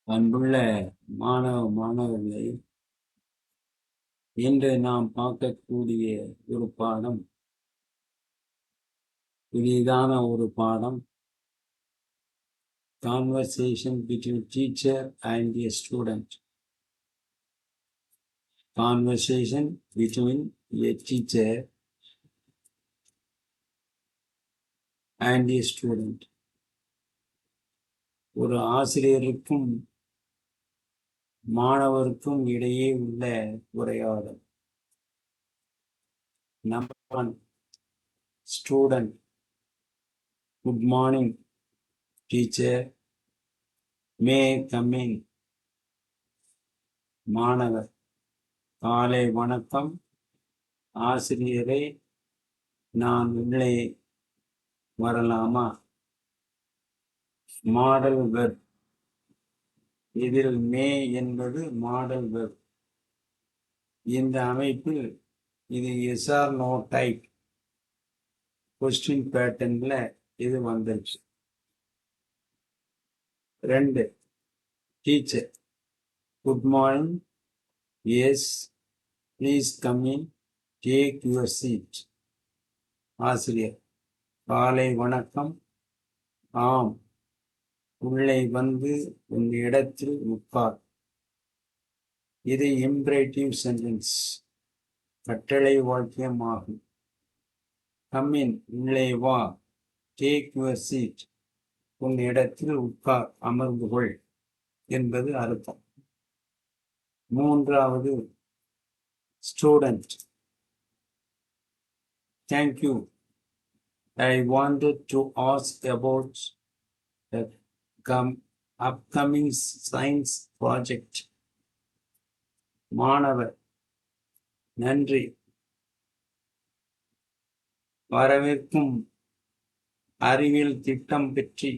அன்புள்ள மாணவர்களே, இன்று நாம் பார்க்கக்கூடிய ஒரு பாடம் புதிதான ஒரு பாடம். Conversation between teacher and a student. Conversation between a teacher and a student. ஒரு ஆசிரியருக்கும் மாணவருக்கும் இடையே உள்ள உரையாடல். Number 1, student. Good morning teacher, may come in. மாணவர், காலை வணக்கம் ஆசிரியரை, நான் உள்ளே வரலாமா? Modal verb. இதில் மே என்பது மாடல் வெர்ப். இந்த அமைப்பில் இது yes or no type question பேட்டர்ன்ல இது வந்துருச்சு. 2, teacher. Good morning, yes, please come in, take your seat. ஆசிரியர், காலை வணக்கம், ஆம், உள்ளே வந்து உன் இடத்தில் உட்கார். இது இம்பரேட்டிவ் சென்டென்ஸ், கட்டளை வாக்கியம் ஆகும். கம்மின், உள்ளே வா. டேக் யுவர் சீட், உன் இடத்தில் உட்கார், அமர்ந்து கொள் என்பது அர்த்தம். 3வது, student. Thank you. I wanted to ask about the upcoming science project. மாணவர், நன்றி, வரவிருக்கும் அறிவியல் திட்டம் பற்றி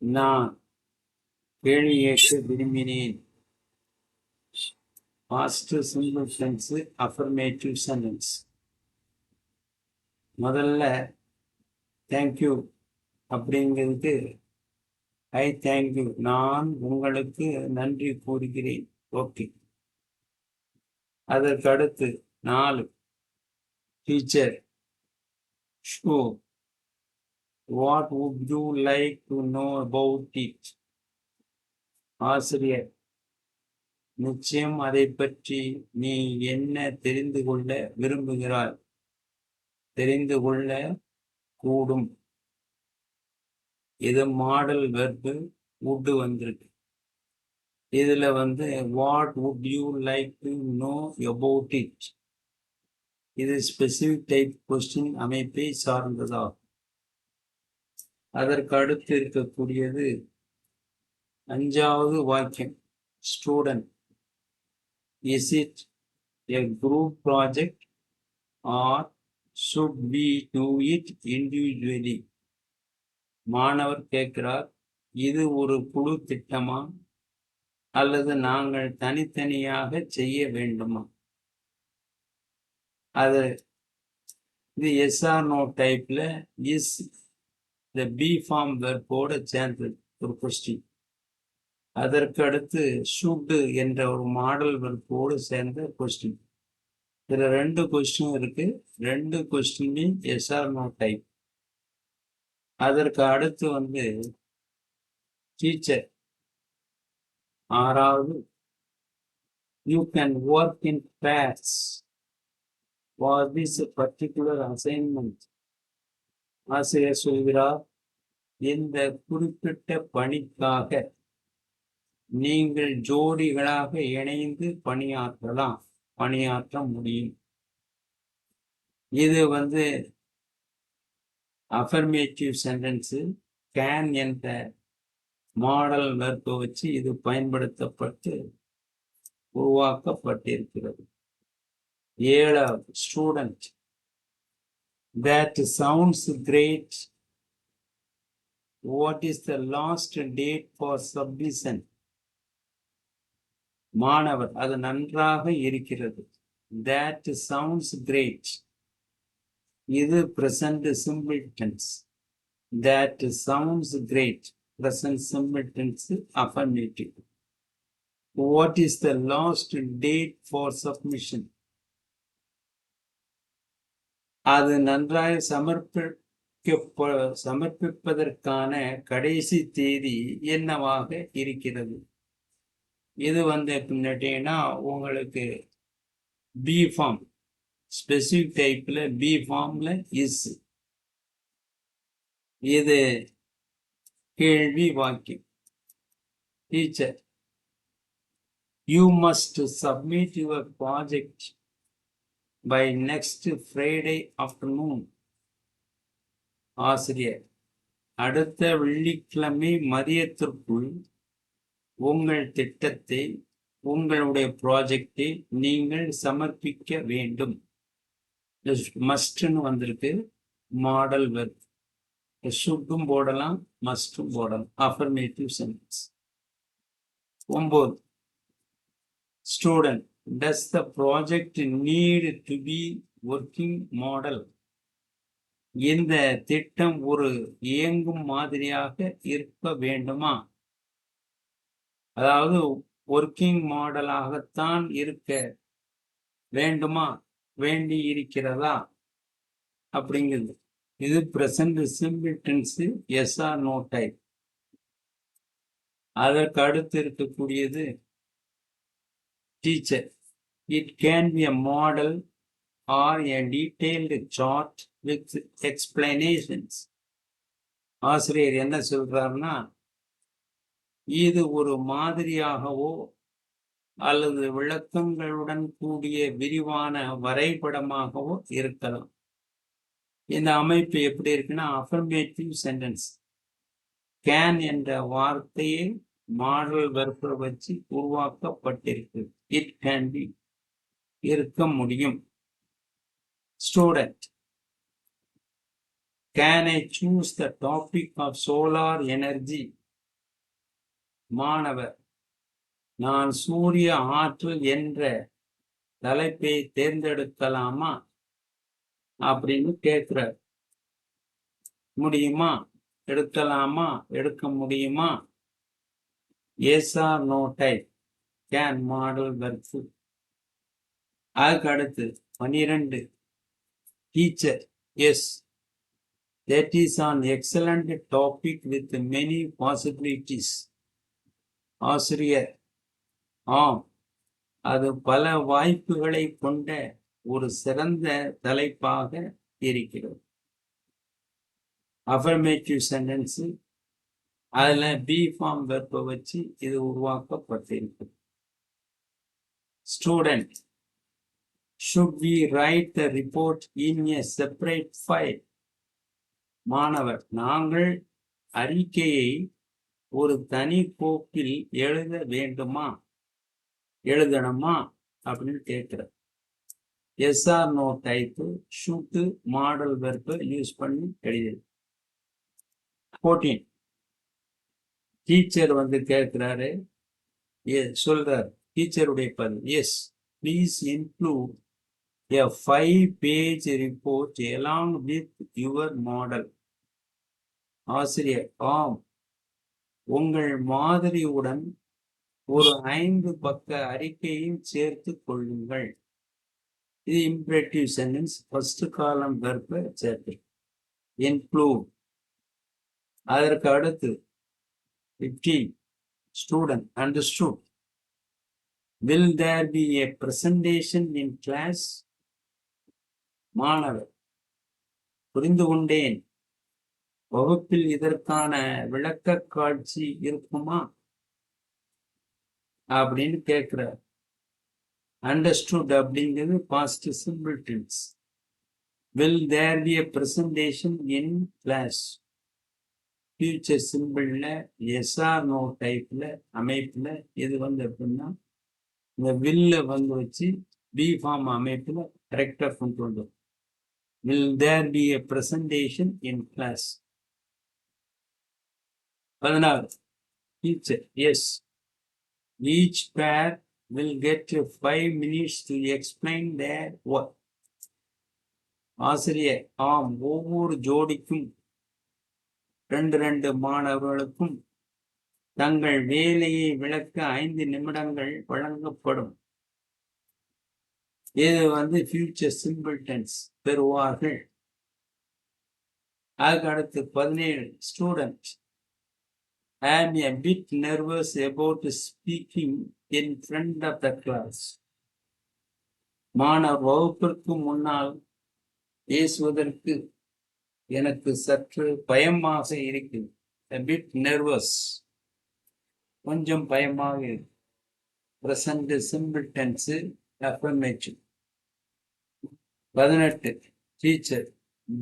நான் கேள்வி கேட்க விரும்பினேன். Past simple tense, affirmative sentence. முதல்ல தேங்க்யூ அப்படிங்கிறது ஐ தேங்க்யூ, நான் உங்களுக்கு நன்றி கூறுகிறேன். ஓகே. அதற்கு அடுத்து 4, teacher. Show, what would you like to know about it? ஆசிரியர், நிச்சயம் அதை பற்றி நீ என்ன தெரிந்து கொள்ள விரும்புகிறாய்? தெரிந்து கொள்ள கூடும். இது மாடல் வெர்பு வுட் வந்திருக்கு. இதுல what would you like to know about it, இது ஸ்பெசிபிக் டைப் கொஸ்டின் அமைப்பை சார்ந்ததாகும். அதற்கு அடுத்து இருக்கக்கூடியது 5வது வாக்கியம், student. Is it a group project or should we do it individually? மாணவர் கேட்கிறார், இது ஒரு குழு திட்டமா அல்லது நாங்கள் தனித்தனியாக செய்ய வேண்டுமா? அது இது எஸ் ஆர் நோ டைப்ல இஸ் இந்த பி ஃபார்ம் வெர்போட சேர்ந்தது ஒரு கொஸ்டின். அதற்கு அடுத்து should என்ற ஒரு மாடல் வெர்போடு சேர்ந்த கொஸ்டின். இதுல 2 கொஸ்டின் இருக்கு. 2 question yes or no type. அதற்கு அடுத்து டீச்சர். 6வது, you can work in pairs for this particular assignment. ஆசிரியர் சொல்கிறார், இந்த குறிப்பிட்ட பணிக்காக நீங்கள் ஜோடிகளாக இணைந்து பணியாற்ற முடியும். இது அஃபர்மேட்டிவ் சென்டென்ஸ். கேன் என்ற மாடல் வெர்பை வச்சு இது பயன்படுத்தப்பட்டு உருவாக்கப்பட்டிருக்கிறது. 7வது, student. That sounds great. What is the last date for submission? மாணவர், அது நன்றாக இருக்கிறது. That sounds great. இது present simple tense. That sounds great. present simple tense affirmative. What is the last date for submission? அது நன்றாக சமர்ப்பிப்பதற்கான கடைசி தேதி என்னவாக இருக்கிறது? இது பின்னாடினா உங்களுக்கு பி ஃபார்ம் ஸ்பெசிஃபிக் டைப்ல பி ஃபார்ம்ல இஸ். இது கேள்வி வாக்கியம். Teacher, you must submit your project by next Friday afternoon. ஆசிரியர், அடுத்த வெள்ளிக்கிழமை மதியத்திற்குள் உங்கள் திட்டத்தை, உங்களுடைய ப்ராஜெக்டை நீங்கள் சமர்ப்பிக்க வேண்டும். மஸ்ட்னு வந்திருக்கு, மாடல் வெர்ப். ஷுட்டும் போடலாம், மஸ்டும் போடலாம். Affirmative sentence. 9. Student, does the project need to be working model? இந்த திட்டம் ஒரு இயங்கும் மாதிரியாக இருக்க வேண்டுமா? அதாவது ஒர்க்கிங் மாடலாகத்தான் இருக்க வேண்டுமா, வேண்டி இருக்கிறதா அப்படிங்கிறது. இது present simple tense, yes or no type. அதற்கு அடுத்து இருக்கக்கூடியது teacher. It can be a model or a detailed chart with explanations. ஆசிரியர் என்ன சொல்றாருன்னா, இது ஒரு மாதிரியாகவோ அல்லது விளக்கங்களுடன் கூடிய விரிவான வரைபடமாகவோ இருக்கலாம். இந்த அமைப்பு எப்படி இருக்குன்னா, அஃபர்மேட்டிவ் சென்டென்ஸ். கேன் என்ற வார்த்தையை மாடல் வெர்பை வச்சு உருவாக்கப்பட்டிருக்கு. இட் கேன் பி, இருக்க முடியும். Student, can I choose the topic of solar energy? மாணவர், நான் சூரிய ஆற்றல் என்ற தலைப்பை தேர்ந்தெடுக்கலாமா அப்படின்னு கேட்கிறார். முடியுமா, எடுக்கலாமா, எடுக்க முடியுமா? Yes or no type, can modal verb. அதுக்கு அடுத்து 12. Teacher, yes, that is an excellent topic with many possibilities. ஆசிரியர், ஆம், அது பல வாய்ப்புகளை கொண்ட ஒரு சிறந்த தலைப்பாக இருக்கிறது. அஃபர்மேட்டிவ் சென்டென்ஸ், அதுல பி ஃபார்ம் வெர்பை வச்சு இது உருவாக்கப்பட்டிருக்கு. Student, should we write the report in a separate file? மாணவர், நாங்கள் அறிக்கையை ஒரு தனி கோப்பில் எழுதணுமா அப்படின்னு கேட்கிறார். Yes or no type, should modal வெர்பை யூஸ் பண்ணி எழுதியது. 14. டீச்சர் கேட்கிறாரு, சொல்றார். டீச்சருடைய பதில், yes, please include a 5-page report along with your model. ஆசிரியர், ஆம், உங்கள் மாதிரியுடன் ஒரு 5 பக்க அறிக்கையும் சேர்த்து கொள்ளுங்கள். இது இம்பரேட்டிவ் சென்டென்ஸ். ஃபர்ஸ்ட் காலம் வெர்பை சேர்த்து இன்க்ளூட். அதற்கு அடுத்து 15. Student, understood. Will there be a presentation in class? மாணவர், புரிந்து கொண்டேன், வகுப்பில் இதற்கான விளக்க காட்சி இருக்குமா அப்படின்னு கேட்கிறார். அண்டர்ஸ்டுட் அப்படிங்கிறது past simple tense. Will there be a presentation in class, future சிம்பிள்ல எஸ் ஆர் நோ டைப்ல அமைப்புல இது எப்படின்னா, இந்த வில்ல வச்சு பி ஃபார்ம் அமைப்புல கரெக்டா கொண்டு வந்தோம். Will there be a presentation in class? 16. Teacher, yes. Each pair will get 5 minutes to explain their work. ஆசிரியர், ஆம், ஒவ்வொரு ஜோடிக்கும் 2 மாணவர்களுக்கும் தங்கள் வேலையை விளக்க 5 நிமிடங்கள் வழங்கப்படும். இது ஃபியூச்சர் சிம்பிள் டென்ஸ் பெறுவார்கள். அதுக்கு அடுத்து 17 student. I am a bit nervous about speaking in front of the class. மாணவர் வகுப்பிற்கு முன்னால் பேசுவதற்கு எனக்கு சற்று பயமாக இருக்கிறது. A bit nervous. கொஞ்சம் பயமாக இருக்கு. Present simple tense affirmative. 18 teacher,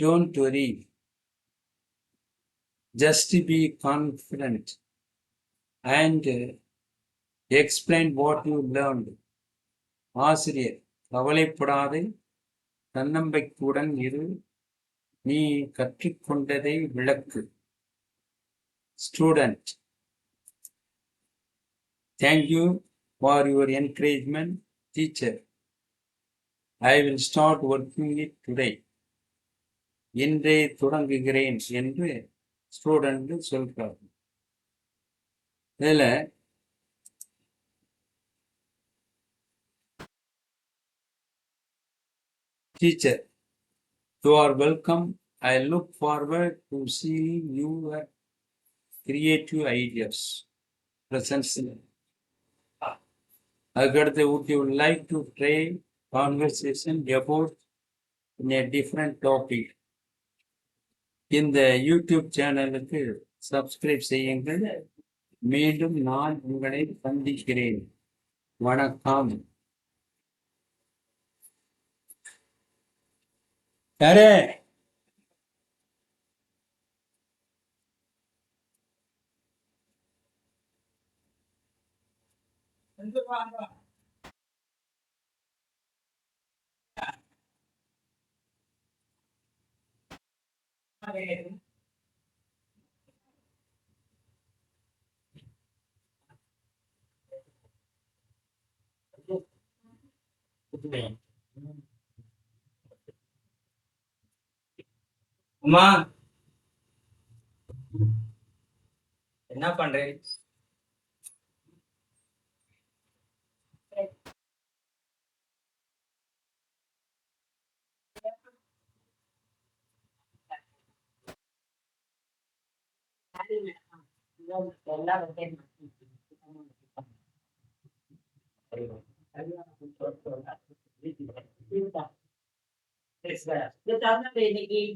don't worry. Just be confident and explain what you learned. ஆசிரியர், கவலைப்படாதே, தன்னம்பிக்கையுடன் இரு, நீ கற்றுக்கொண்டதை விளக்கு. Student, thank you for your encouragement, teacher. I will start working it today. இன்றே தொடங்குகிறேன் என்று ஸ்டூடெண்ட் சொல்றாரு. இதுல teacher, you are welcome. I look forward to seeing your creative ideas. Presence. அதுக்கடுத்து, would you like to try conversation about in a different topic? இந்த YouTube சேனலுக்கு subscribe செய்யுங்கள். மீண்டும் நான் உங்களை சந்திக்கிறேன். வணக்கம். யாரே அம்மா, என்ன பண்றேன்? இன்னைக்கு